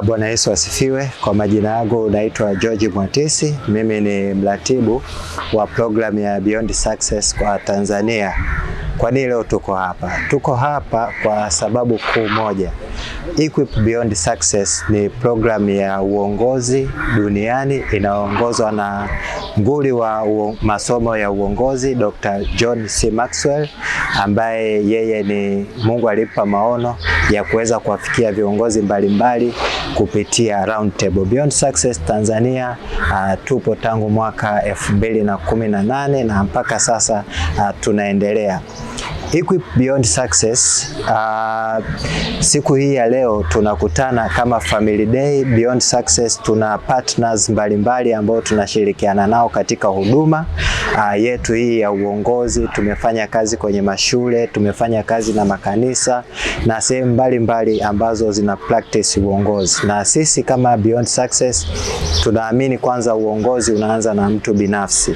Bwana Yesu asifiwe. Kwa majina yangu naitwa George Mwatisi. Mimi ni mratibu wa program ya Beyond Success kwa Tanzania. Kwa nini leo tuko hapa? Tuko hapa kwa sababu kuu moja. Equip Beyond Success ni program ya uongozi duniani inayoongozwa na nguli wa masomo ya uongozi Dr. John C. Maxwell, ambaye yeye ni Mungu alipa maono ya kuweza kuwafikia viongozi mbalimbali kupitia Round Table. Beyond Success Tanzania tupo tangu mwaka 2018 na mpaka sasa tunaendelea. Equip Beyond Success, siku hii ya leo tunakutana kama Family Day. Beyond Success tuna partners mbalimbali ambao tunashirikiana nao katika huduma yetu hii ya uongozi. Tumefanya kazi kwenye mashule, tumefanya kazi na makanisa na sehemu mbalimbali ambazo zina practice uongozi. Na sisi kama Beyond Success tunaamini kwanza uongozi unaanza na mtu binafsi.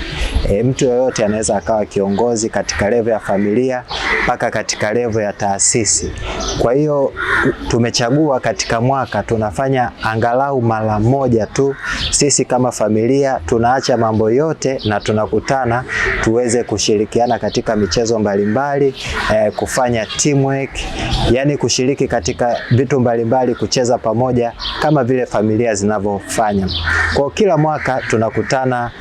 Mtu yoyote anaweza akawa kiongozi katika level ya familia mpaka katika level ya taasisi. Kwa hiyo tumechagua katika mwaka tunafanya angalau mara moja tu, sisi kama familia tunaacha mambo yote na tunakutana tuweze kushirikiana katika michezo mbalimbali, kufanya teamwork, yani kushiriki katika vitu mbalimbali, kucheza pamoja kama vile familia zinavyofanya. Kwa kila mwaka tunakutana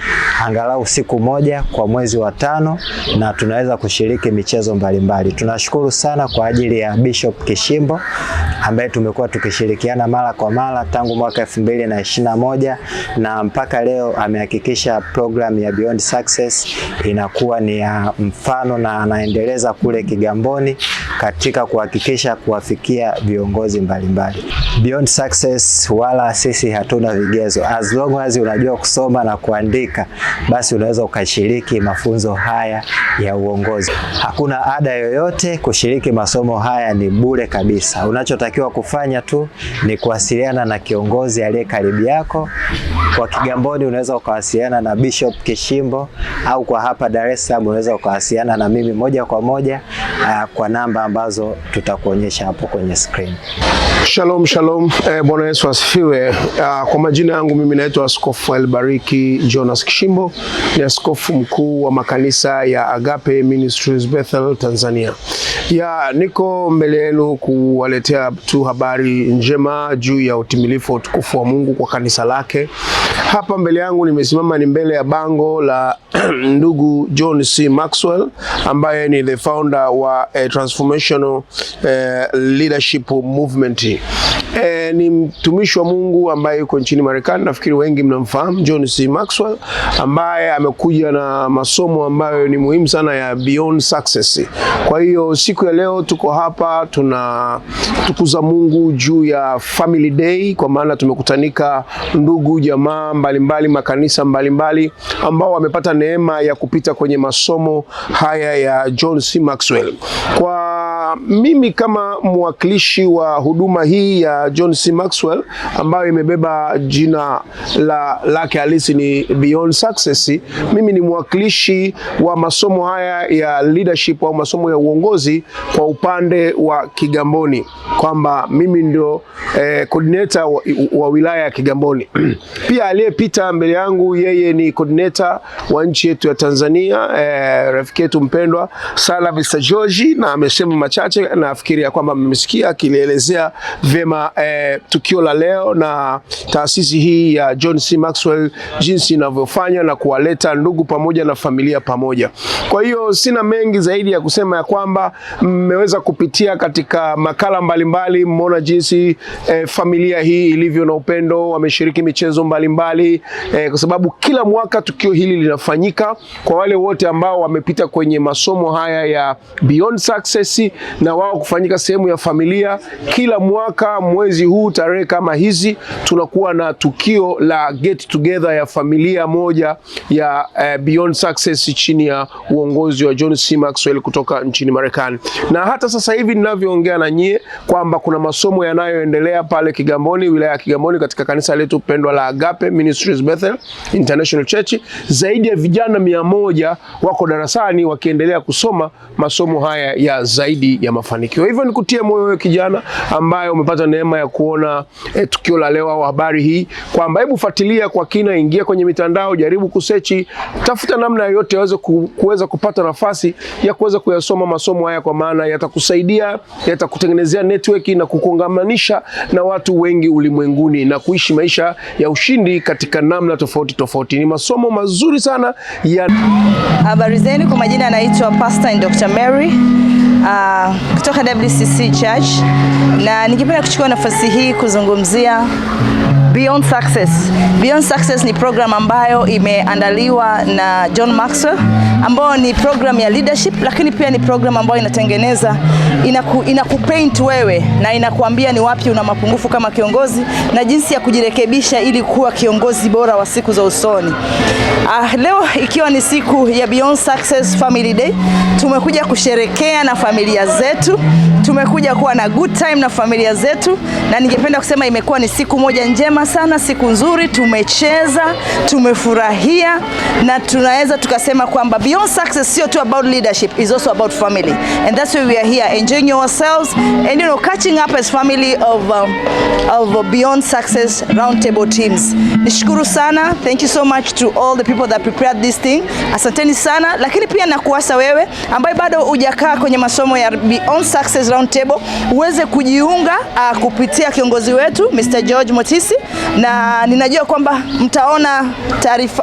angalau siku moja kwa mwezi wa 5 na tunaweza kushiriki michezo mbalimbali. Tunashukuru sana kwa ajili ya Bishop Kishimbo ambaye tumekuwa tukishirikiana mara kwa mara tangu mwaka 2021 na mpaka leo amehakikisha program ya Beyond Success inakuwa ni ya mfano na anaendeleza kule Kigamboni katika kuhakikisha kuwafikia viongozi mbalimbali. Beyond Success wala sisi hatuna vigezo. As long as unajua kusoma na kuandika, basi unaweza ukashiriki mafunzo haya ya uongozi. Hakuna ada yoyote, kushiriki masomo haya ni bure kabisa. Unachotakiwa kufanya tu ni kuwasiliana na kiongozi aliye karibu yako. Kwa Kigamboni unaweza ukawasiliana na Bishop Kishimbo, au kwa hapa Dar es Salaam unaweza ukawasiliana na mimi moja kwa moja kwa namba ambazo tutakuonyesha hapo kwenye screen. Shalom, shalom. Bwana Yesu asifiwe. Kwa majina yangu mimi naitwa Askofu Elbariki Jonas Kishimbo, ni askofu mkuu wa makanisa ya Agape Ministries Bethel Tanzania. Niko mbele yenu kuwaletea tu habari njema juu ya utimilifu wa utukufu wa Mungu kwa kanisa lake. Hapa mbele yangu nimesimama ni mbele ya bango la ndugu John C. Maxwell ambaye ni the founder wa Transformational Leadership Movement. Ni mtumishi wa Mungu ambaye yuko nchini Marekani. Nafikiri wengi mnamfahamu John C. Maxwell, ambaye amekuja na masomo ambayo ni muhimu sana ya Beyond Success. Kwa hiyo siku ya leo tuko hapa tunatukuza Mungu juu ya Family Day, kwa maana tumekutanika ndugu jamaa mbalimbali, makanisa mbalimbali ambao wamepata neema ya kupita kwenye masomo haya ya John C. Maxwell. Kwa mimi kama mwakilishi wa huduma hii ya John C. Maxwell ambayo imebeba jina lake halisi ni Beyond Success, mimi ni mwakilishi wa masomo haya ya leadership au masomo ya uongozi kwa upande wa Kigamboni, kwamba mimi ndio coordinator wa wilaya ya Kigamboni. Pia aliyepita mbele yangu yeye ni coordinator wa nchi yetu ya Tanzania, rafiki yetu mpendwa sana Mr. George, na amesema machache na nafikiri ya kwamba mmesikia akielezea vyema tukio la leo na taasisi hii ya John C. Maxwell jinsi inavyofanya na kuwaleta ndugu pamoja na familia pamoja. Kwa hiyo sina mengi zaidi ya kusema ya kwamba mmeweza kupitia katika makala mbalimbali, mmeona jinsi familia hii ilivyo na upendo, wameshiriki michezo mbalimbali, kwa sababu kila mwaka tukio hili linafanyika. Kwa wale wote ambao wamepita kwenye masomo haya ya Beyond Success, na wao kufanyika sehemu ya familia. Kila mwaka mwezi huu tarehe kama hizi tunakuwa na tukio la get together ya familia moja ya Beyond Success chini ya uongozi wa John C. Maxwell kutoka nchini Marekani. Na hata sasa hivi ninavyoongea na nyie kwamba kuna masomo yanayoendelea pale Kigamboni, wilaya ya Kigamboni, katika kanisa letu pendwa la Agape Ministries Bethel International Church. Zaidi ya vijana 100 wako darasani wakiendelea kusoma masomo haya ya zaidi ya mafanikio. Hivyo nikutie moyo wewe kijana ambaye umepata neema ya kuona tukio la leo au habari hii, kwamba hebu fuatilia kwa kina, ingia kwenye mitandao, jaribu kusearch, tafuta namna yoyote uweze kuweza kupata nafasi ya kuweza kuyasoma masomo haya, kwa maana yatakusaidia, yatakutengenezea network na kukungamanisha na watu wengi ulimwenguni na kuishi maisha ya ushindi katika namna tofauti tofauti. Ni masomo mazuri sana ya... Habari zenu, kwa majina anaitwa Pastor and Dr. Mary kutoka WCC Church, na ningependa kuchukua nafasi hii kuzungumzia Beyond Success. Beyond Success ni program ambayo imeandaliwa na John Maxwell, ambayo ni program ya leadership, lakini pia ni program ambayo inatengeneza, inakupaint wewe na inakuambia ni wapi una mapungufu kama kiongozi na jinsi ya kujirekebisha ili kuwa kiongozi bora wa siku za usoni. Leo ikiwa ni siku ya Beyond Success Family Day, tumekuja kusherekea na familia zetu, tumekuja kuwa na good time na familia zetu, na ningependa kusema imekuwa ni siku moja njema sana, siku nzuri, tumecheza, tumefurahia, na tunaweza tukasema kwamba Beyond Success sio tu about leadership, is also about family, and that's why we are here enjoying ourselves and catching up as family of Beyond Success roundtable teams. Nishukuru sana, thank you so much to all the people that prepared this thing. Asanteni sana, lakini pia nakuasa wewe ambaye bado hujakaa kwenye masomo ya Beyond Success roundtable uweze kujiunga kupitia kiongozi wetu Mr. George Mwatisi, na ninajua kwamba mtaona taarifa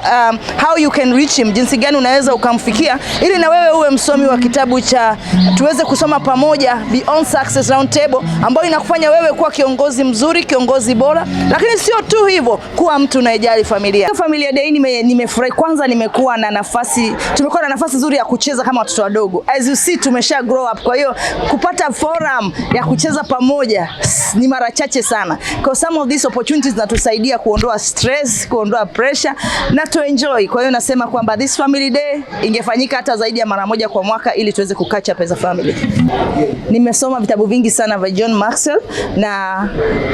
how you can reach him, jinsi gani unaweza ukamfikia ili na wewe uwe msomi wa kitabu cha tuweze kusoma pamoja Beyond Success roundtable, ambayo inakufanya wewe kuwa kiongozi mzuri, kiongozi bora, lakini sio tu hivyo, kuwa mtu unayejali familia. Familia Day nimefurahi, kwanza tumekuwa na nafasi nzuri ya kucheza kama watoto wadogo. As you see, tumesha grow up, kwa hiyo kupata forum ya kucheza pamoja ni mara chache sana. Kwa some of these opportunities zinatusaidia kuondoa stress, kuondoa pressure na to enjoy. Kwa hiyo nasema kwamba this family day ingefanyika hata zaidi ya mara moja kwa mwaka ili tuweze kukatch up as a family. Nimesoma vitabu vingi sana vya John Maxwell, na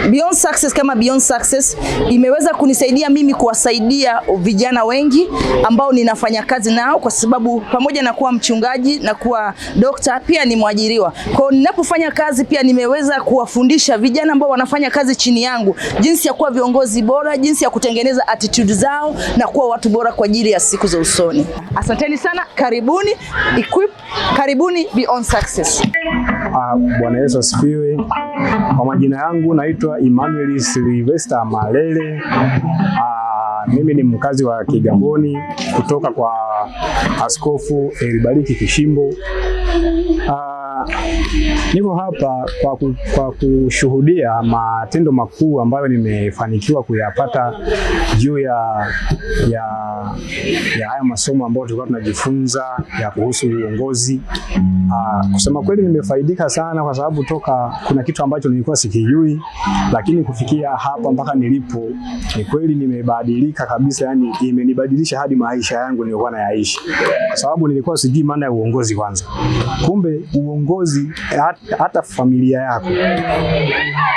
Beyond Success kama Beyond Success imeweza kunisaidia mimi kuwasaidia vijana wengi ambao ninafanya kazi nao, kwa sababu pamoja na kuwa mchungaji na kuwa dokta pia ni mwajiriwa. Kwa hiyo ninapofanya kazi pia nimeweza kuwafundisha vijana ambao wanafanya kazi chini yangu jinsi ya kuwa viongozi bora, jinsi ya kutengeneza attitude zao na kuwa watu bora kwa ajili ya siku za usoni. Asanteni sana, karibuni Equip, karibuni Beyond Success. Bwana Yesu asifiwe. Kwa majina yangu naitwa Emmanuel Sylvester Malele. Mimi ni mkazi wa Kigamboni kutoka kwa Askofu Elibariki Kishimbo. Niko hapa kwa kushuhudia matendo makuu ambayo nimefanikiwa kuyapata juu ya haya masomo ambayo tulikuwa tunajifunza ya kuhusu uongozi. Kusema kweli nimefaidika sana, kwa sababu kuna kitu ambacho nilikuwa sikijui, lakini kufikia hapa mpaka nilipo ni kweli nimebadilika kabisa. Yani imenibadilisha hadi maisha yangu nilikuwa nayaishi, kwa sababu nilikuwa sijui maana ya uongozi kwanza. Kumbe uongozi, hata familia yako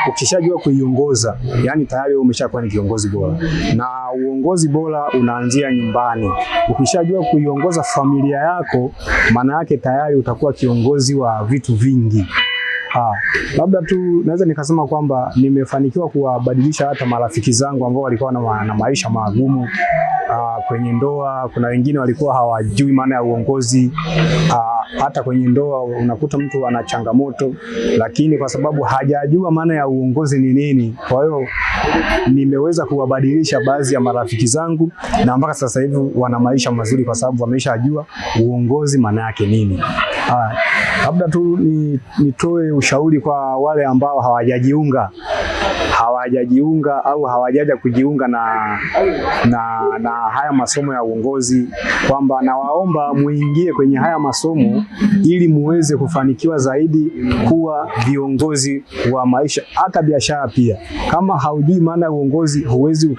ukishajua kuiongoza, yani tayari umeshakuwa ni kiongozi bora. Na uongozi bora unaanzia nyumbani. Ukishajua kuiongoza familia yako, maana yake tayari utakuwa kiongozi wa vitu vingi. Labda tu naweza nikasema kwamba nimefanikiwa kuwabadilisha hata marafiki zangu ambao walikuwa na maisha magumu kwenye ndoa. Kuna wengine walikuwa hawajui maana ya uongozi. Hata kwenye ndoa unakuta mtu ana changamoto, lakini kwa sababu hajajua maana ya uongozi ni nini, kwa hiyo nimeweza kuwabadilisha baadhi ya marafiki zangu, na mpaka sasa hivi wana maisha mazuri kwa sababu wameshajua uongozi maana yake nini. Labda tu nitoe ushauri kwa wale ambao hawajajiunga, hawajajiunga au hawajaja kujiunga na haya masomo ya uongozi, kwamba nawaomba muingie kwenye haya masomo ili muweze kufanikiwa zaidi kuwa viongozi wa maisha, hata biashara pia. Kama haujui maana ya uongozi, huwezi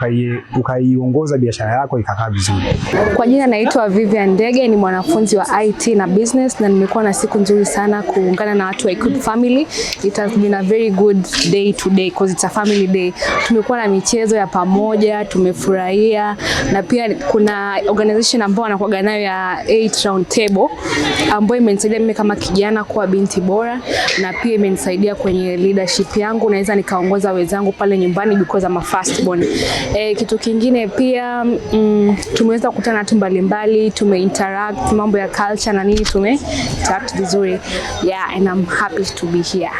ukaiongoza biashara yako ikakaa vizuri. Kwa jina naitwa Vivian Ndege, ni mwanafunzi wa IT na business, na nimekuwa na siku nzuri sana kuungana na watu wa Equip Family. It has been a very good day today because it's a family day. Tumekuwa na michezo ya pamoja, tumefurahia, na pia kuna organization ambayo wanakuwa nayo ya 8 round table ambayo imenisaidia mimi kama kijana kuwa binti bora, na pia imenisaidia kwenye leadership yangu, naweza nikaongoza wenzangu pale nyumbani because I'm a first born. Kitu kingine pia tumeweza kukutana na watu mbalimbali, tumeinteract mambo ya culture na nini, tumeinteract vizuri. Yeah, and I'm happy to be here.